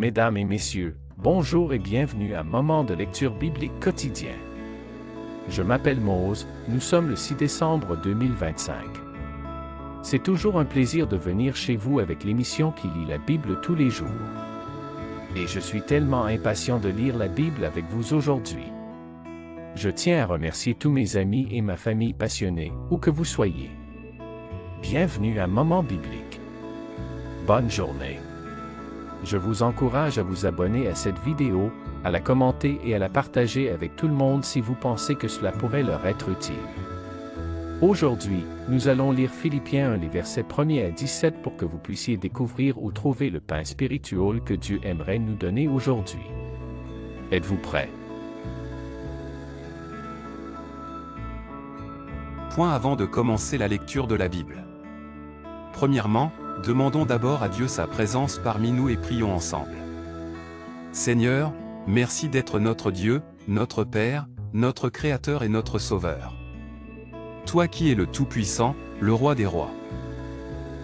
Mesdames et messieurs, bonjour et bienvenue à Moment de lecture biblique quotidien. Je m'appelle Mose, nous sommes le 6 décembre 2025. C'est toujours un plaisir de venir chez vous avec l'émission qui lit la Bible tous les jours. Et je suis tellement impatient de lire la Bible avec vous aujourd'hui. Je tiens à remercier tous mes amis et ma famille passionnés, où que vous soyez. Bienvenue à Moment biblique. Bonne journée. Je vous encourage à vous abonner à cette vidéo, à la commenter et à la partager avec tout le monde si vous pensez que cela pourrait leur être utile. Aujourd'hui, nous allons lire Philippiens 1 les versets 1er à 17 pour que vous puissiez découvrir ou trouver le pain spirituel que Dieu aimerait nous donner aujourd'hui. Êtes-vous prêts? Point avant de commencer la lecture de la Bible. Premièrement, demandons d'abord à Dieu sa présence parmi nous et prions ensemble. Seigneur, merci d'être notre Dieu, notre Père, notre Créateur et notre Sauveur. Toi qui es le Tout-Puissant, le Roi des Rois.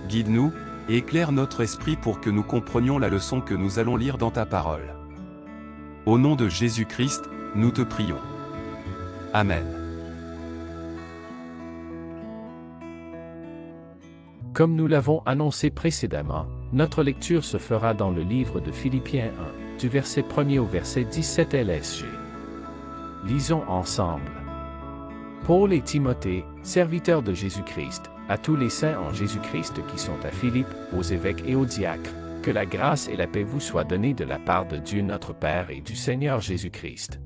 Guide-nous, et éclaire notre esprit pour que nous comprenions la leçon que nous allons lire dans ta parole. Au nom de Jésus-Christ, nous te prions. Amen. Comme nous l'avons annoncé précédemment, notre lecture se fera dans le livre de Philippiens 1, du verset 1er au verset 17 LSG. Lisons ensemble. Paul et Timothée, serviteurs de Jésus-Christ, à tous les saints en Jésus-Christ qui sont à Philippe, aux évêques et aux diacres, que la grâce et la paix vous soient données de la part de Dieu notre Père et du Seigneur Jésus-Christ.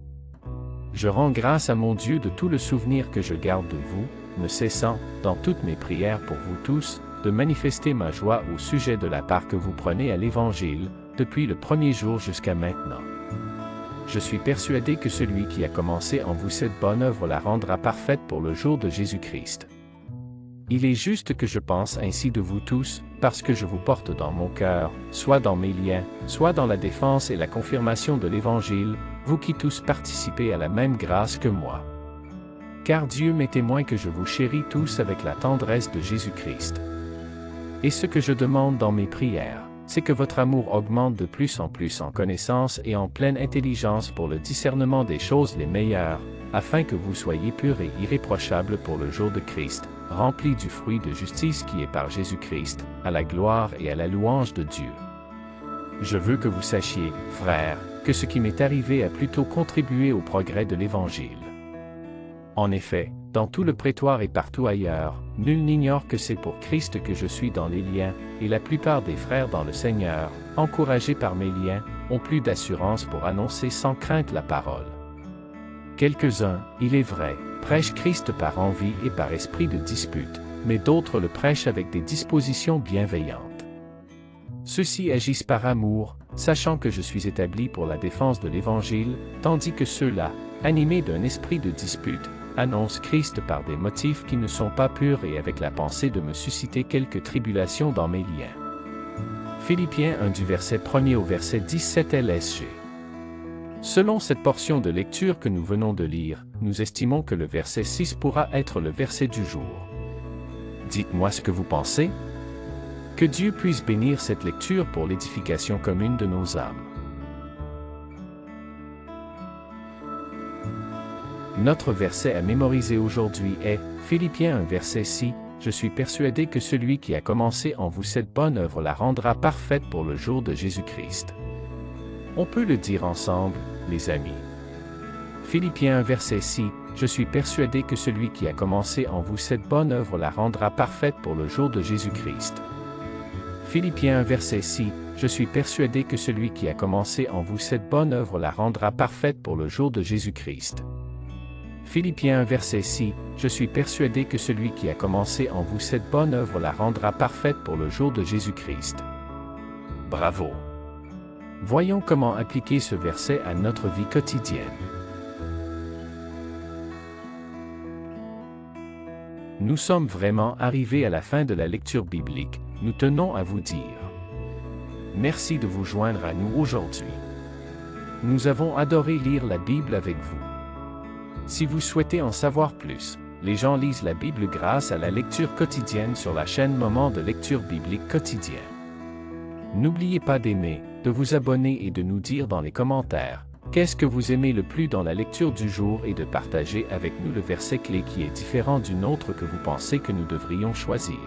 Je rends grâce à mon Dieu de tout le souvenir que je garde de vous, ne cessant, dans toutes mes prières pour vous tous, de manifester ma joie au sujet de la part que vous prenez à l'Évangile, depuis le premier jour jusqu'à maintenant. Je suis persuadé que celui qui a commencé en vous cette bonne œuvre la rendra parfaite pour le jour de Jésus-Christ. Il est juste que je pense ainsi de vous tous, parce que je vous porte dans mon cœur, soit dans mes liens, soit dans la défense et la confirmation de l'Évangile, vous qui tous participez à la même grâce que moi. Car Dieu m'est témoin que je vous chéris tous avec la tendresse de Jésus-Christ. Et ce que je demande dans mes prières, c'est que votre amour augmente de plus en plus en connaissance et en pleine intelligence pour le discernement des choses les meilleures, afin que vous soyez purs et irréprochables pour le jour de Christ, remplis du fruit de justice qui est par Jésus-Christ, à la gloire et à la louange de Dieu. Je veux que vous sachiez, frères, que ce qui m'est arrivé a plutôt contribué au progrès de l'Évangile. En effet, dans tout le prétoire et partout ailleurs, nul n'ignore que c'est pour Christ que je suis dans les liens, et la plupart des frères dans le Seigneur, encouragés par mes liens, ont plus d'assurance pour annoncer sans crainte la parole. Quelques-uns, il est vrai, prêchent Christ par envie et par esprit de dispute, mais d'autres le prêchent avec des dispositions bienveillantes. Ceux-ci agissent par amour, sachant que je suis établi pour la défense de l'Évangile, tandis que ceux-là, animés d'un esprit de dispute, annonce Christ par des motifs qui ne sont pas purs et avec la pensée de me susciter quelques tribulations dans mes liens. Philippiens 1 du verset 1er au verset 17 LSG. Selon cette portion de lecture que nous venons de lire, nous estimons que le verset 6 pourra être le verset du jour. Dites-moi ce que vous pensez. Que Dieu puisse bénir cette lecture pour l'édification commune de nos âmes. Notre verset à mémoriser aujourd'hui est Philippiens 1 verset 6, « Je suis persuadé que celui qui a commencé en vous cette bonne œuvre la rendra parfaite pour le jour de Jésus-Christ. » On peut le dire ensemble, les amis. Philippiens 1 verset 6, « Je suis persuadé que celui qui a commencé en vous cette bonne œuvre la rendra parfaite pour le jour de Jésus-Christ. » Philippiens 1 verset 6, « Je suis persuadé que celui qui a commencé en vous cette bonne œuvre la rendra parfaite pour le jour de Jésus-Christ. » Philippiens 1 verset 6, « Je suis persuadé que celui qui a commencé en vous cette bonne œuvre la rendra parfaite pour le jour de Jésus-Christ. » Bravo! Voyons comment appliquer ce verset à notre vie quotidienne. Nous sommes vraiment arrivés à la fin de la lecture biblique, nous tenons à vous dire. Merci de vous joindre à nous aujourd'hui. Nous avons adoré lire la Bible avec vous. Si vous souhaitez en savoir plus, les gens lisent la Bible grâce à la lecture quotidienne sur la chaîne Moment de lecture biblique quotidienne. N'oubliez pas d'aimer, de vous abonner et de nous dire dans les commentaires qu'est-ce que vous aimez le plus dans la lecture du jour et de partager avec nous le verset clé qui est différent d'une autre que vous pensez que nous devrions choisir.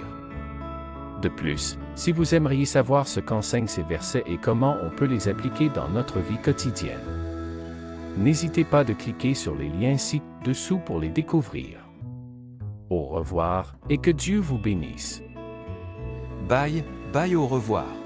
De plus, si vous aimeriez savoir ce qu'enseignent ces versets et comment on peut les appliquer dans notre vie quotidienne, n'hésitez pas de cliquer sur les liens ci-dessous pour les découvrir. Au revoir et que Dieu vous bénisse. Bye, bye, au revoir.